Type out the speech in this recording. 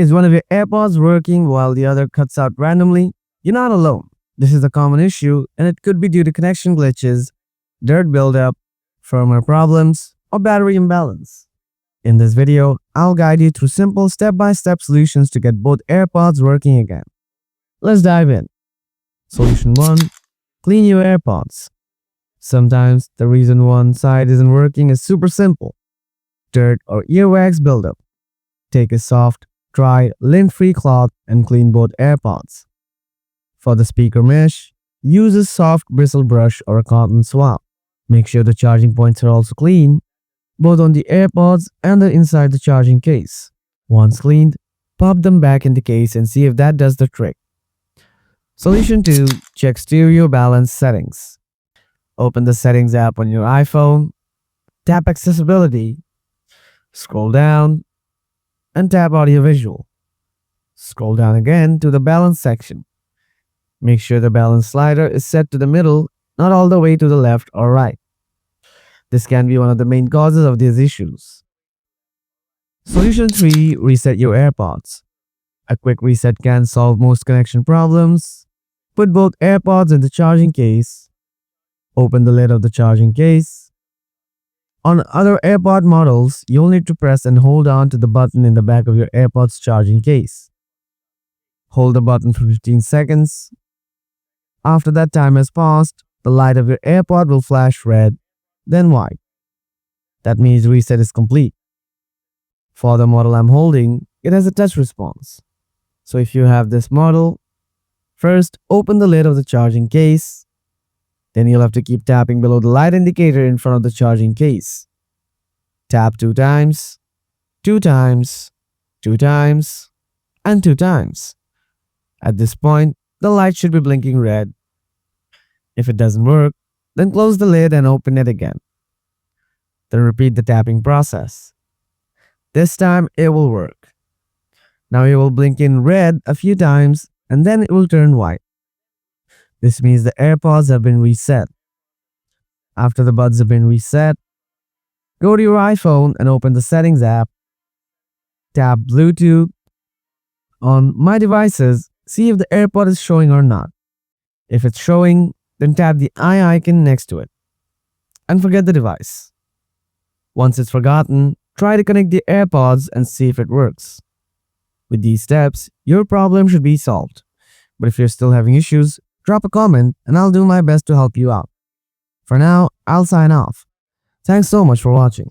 Is one of your AirPods working while the other cuts out randomly? You're not alone. This is a common issue and it could be due to connection glitches, dirt buildup, firmware problems, or battery imbalance. In this video, I'll guide you through simple step-by-step solutions to get both AirPods working again. Let's dive in. Solution 1. Clean your AirPods. Sometimes the reason one side isn't working is super simple. Dirt or earwax buildup. Take a soft, dry, lint-free cloth and clean both AirPods. For the speaker mesh, use a soft bristle brush or a cotton swab. Make sure the charging points are also clean, both on the AirPods and inside the charging case. Once cleaned, pop them back in the case and see if that does the trick. Solution 2. Check stereo balance settings. Open the Settings app on your iPhone, tap Accessibility, scroll down, and tap Audio Visual. Scroll down again to the Balance section. Make sure the balance slider is set to the middle, not all the way to the left or right. This can be one of the main causes of these issues. Solution 3. Reset your AirPods. A quick reset can solve most connection problems. Put both AirPods in the charging case. Open the lid of the charging case. On other AirPod models, you'll need to press and hold on to the button in the back of your AirPods charging case. Hold the button for 15 seconds. After that time has passed, the light of your AirPod will flash red, then white. That means reset is complete. For the model I'm holding, it has a touch response. So if you have this model, first open the lid of the charging case. Then you'll have to keep tapping below the light indicator in front of the charging case. Tap 2 times, 2 times, 2 times, and 2 times. At this point, the light should be blinking red. If it doesn't work, then close the lid and open it again. Then repeat the tapping process. This time it will work. Now it will blink in red a few times and then it will turn white. This means the AirPods have been reset. After the buds have been reset, go to your iPhone and open the Settings app. Tap Bluetooth. On My Devices, see if the AirPod is showing or not. If it's showing, then tap the eye icon next to it. And forget the device. Once it's forgotten, try to connect the AirPods and see if it works. With these steps, your problem should be solved. But if you're still having issues, drop a comment and I'll do my best to help you out. For now, I'll sign off. Thanks so much for watching.